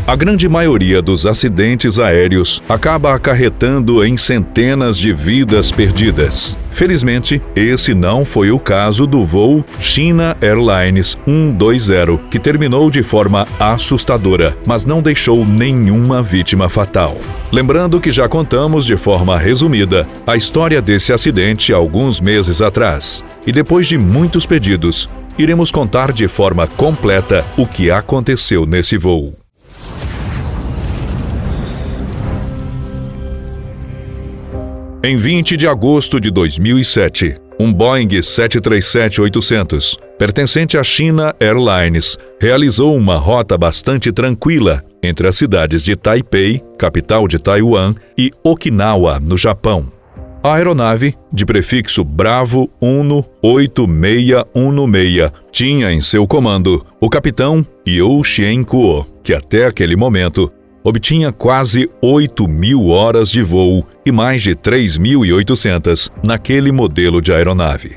A grande maioria dos acidentes aéreos acaba acarretando em centenas de vidas perdidas. Felizmente, esse não foi o caso do voo China Airlines 120, que terminou de forma assustadora, mas não deixou nenhuma vítima fatal. Lembrando que já contamos de forma resumida a história desse acidente alguns meses atrás. E depois de muitos pedidos, iremos contar de forma completa o que aconteceu nesse voo. Em 20 de agosto de 2007, um Boeing 737-800, pertencente à China Airlines, realizou uma rota bastante tranquila entre as cidades de Taipei, capital de Taiwan, e Okinawa, no Japão. A aeronave, de prefixo Bravo 8616, tinha em seu comando o capitão You Xian-kuo, que até aquele momento obtinha quase 8.000 horas de voo e mais de 3.800 naquele modelo de aeronave.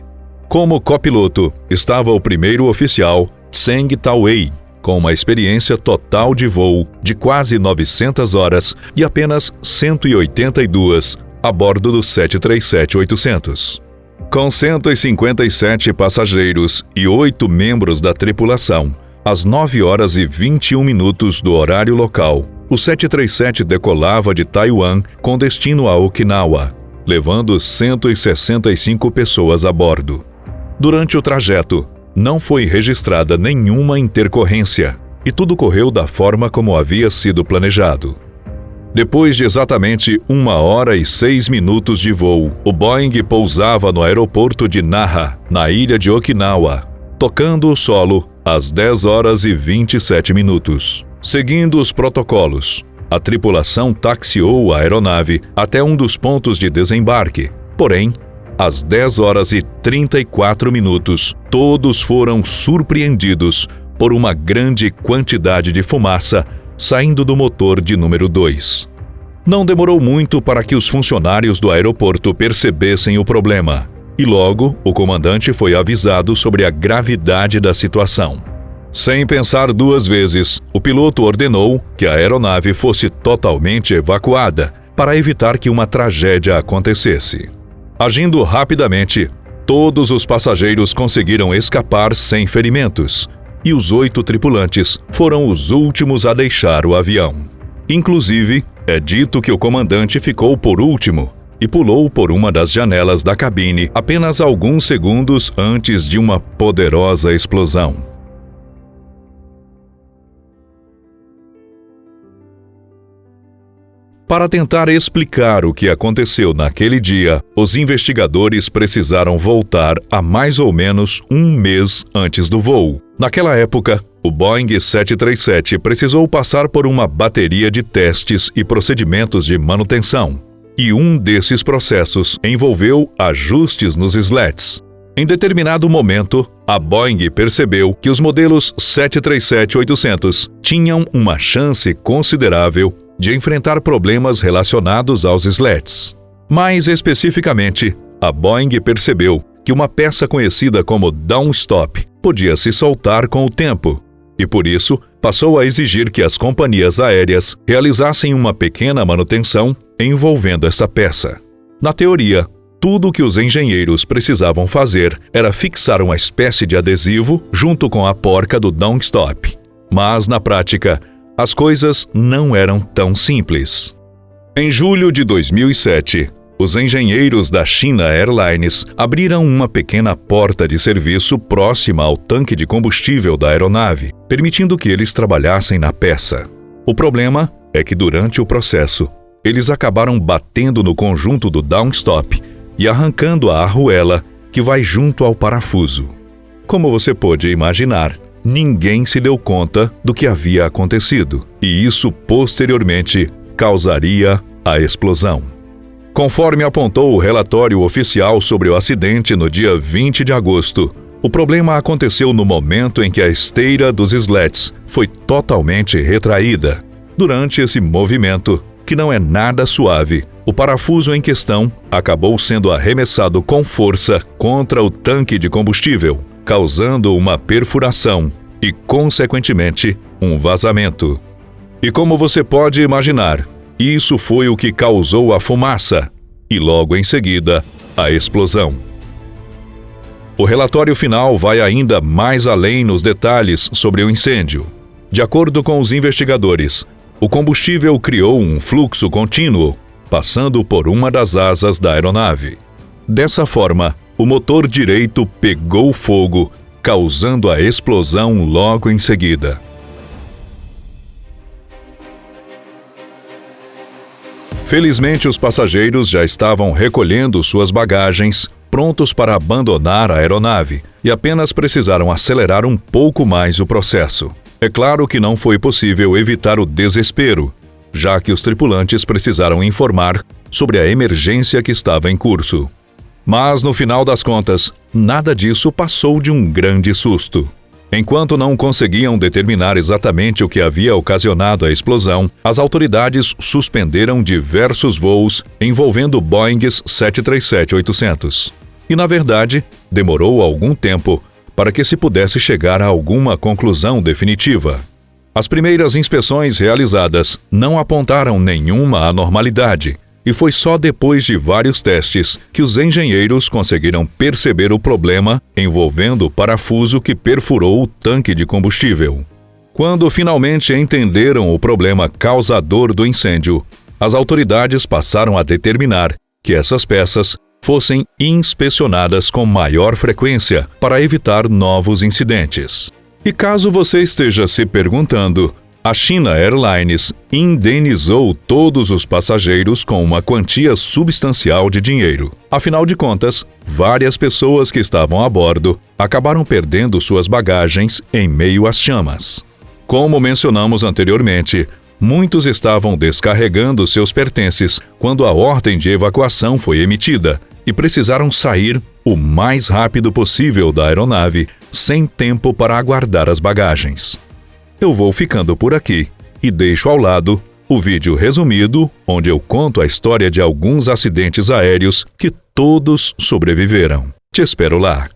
Como copiloto estava o primeiro oficial Tseng Tao-wei, com uma experiência total de voo de quase 900 horas e apenas 182 a bordo do 737-800. Com 157 passageiros e 8 membros da tripulação, às 9 horas e 21 minutos do horário local, o 737 decolava de Taiwan com destino a Okinawa, levando 165 pessoas a bordo. Durante o trajeto, não foi registrada nenhuma intercorrência e tudo correu da forma como havia sido planejado. Depois de exatamente 1 hora e 6 minutos de voo, o Boeing pousava no aeroporto de Naha, na ilha de Okinawa, tocando o solo às 10 horas e 27 minutos. Seguindo os protocolos, a tripulação taxiou a aeronave até um dos pontos de desembarque. Porém, às 10 horas e 34 minutos, todos foram surpreendidos por uma grande quantidade de fumaça saindo do motor de número 2. Não demorou muito para que os funcionários do aeroporto percebessem o problema, e logo o comandante foi avisado sobre a gravidade da situação. Sem pensar duas vezes, o piloto ordenou que a aeronave fosse totalmente evacuada para evitar que uma tragédia acontecesse. Agindo rapidamente, todos os passageiros conseguiram escapar sem ferimentos, e os 8 tripulantes foram os últimos a deixar o avião. Inclusive, é dito que o comandante ficou por último e pulou por uma das janelas da cabine apenas alguns segundos antes de uma poderosa explosão. Para tentar explicar o que aconteceu naquele dia, os investigadores precisaram voltar a mais ou menos um mês antes do voo. Naquela época, o Boeing 737 precisou passar por uma bateria de testes e procedimentos de manutenção. E um desses processos envolveu ajustes nos slats. Em determinado momento, a Boeing percebeu que os modelos 737-800 tinham uma chance considerável de enfrentar problemas relacionados aos slats. Mais especificamente, a Boeing percebeu que uma peça conhecida como downstop podia se soltar com o tempo, e por isso passou a exigir que as companhias aéreas realizassem uma pequena manutenção envolvendo esta peça. Na teoria, tudo o que os engenheiros precisavam fazer era fixar uma espécie de adesivo junto com a porca do downstop. Mas, na prática, as coisas não eram tão simples. Em julho de 2007, os engenheiros da China Airlines abriram uma pequena porta de serviço próxima ao tanque de combustível da aeronave, permitindo que eles trabalhassem na peça. O problema é que durante o processo, eles acabaram batendo no conjunto do downstop e arrancando a arruela que vai junto ao parafuso. Como você pode imaginar, ninguém se deu conta do que havia acontecido, e isso posteriormente causaria a explosão. Conforme apontou o relatório oficial sobre o acidente no dia 20 de agosto, o problema aconteceu no momento em que a esteira dos slats foi totalmente retraída. Durante esse movimento, que não é nada suave, o parafuso em questão acabou sendo arremessado com força contra o tanque de combustível, causando uma perfuração e, consequentemente, um vazamento. E como você pode imaginar, isso foi o que causou a fumaça e logo em seguida a explosão. O relatório final vai ainda mais além nos detalhes sobre o incêndio. De acordo com os investigadores, o combustível criou um fluxo contínuo, passando por uma das asas da aeronave. Dessa forma, o motor direito pegou fogo, causando a explosão logo em seguida. Felizmente, os passageiros já estavam recolhendo suas bagagens, prontos para abandonar a aeronave, e apenas precisaram acelerar um pouco mais o processo. É claro que não foi possível evitar o desespero, já que os tripulantes precisaram informar sobre a emergência que estava em curso. Mas, no final das contas, nada disso passou de um grande susto. Enquanto não conseguiam determinar exatamente o que havia ocasionado a explosão, as autoridades suspenderam diversos voos envolvendo Boeings 737-800. E, na verdade, demorou algum tempo para que se pudesse chegar a alguma conclusão definitiva. As primeiras inspeções realizadas não apontaram nenhuma anormalidade, e foi só depois de vários testes que os engenheiros conseguiram perceber o problema envolvendo o parafuso que perfurou o tanque de combustível. Quando finalmente entenderam o problema causador do incêndio, as autoridades passaram a determinar que essas peças fossem inspecionadas com maior frequência para evitar novos incidentes. E caso você esteja se perguntando, a China Airlines indenizou todos os passageiros com uma quantia substancial de dinheiro. Afinal de contas, várias pessoas que estavam a bordo acabaram perdendo suas bagagens em meio às chamas. Como mencionamos anteriormente, muitos estavam descarregando seus pertences quando a ordem de evacuação foi emitida e precisaram sair o mais rápido possível da aeronave, sem tempo para aguardar as bagagens. Eu vou ficando por aqui e deixo ao lado o vídeo resumido, onde eu conto a história de alguns acidentes aéreos que todos sobreviveram. Te espero lá!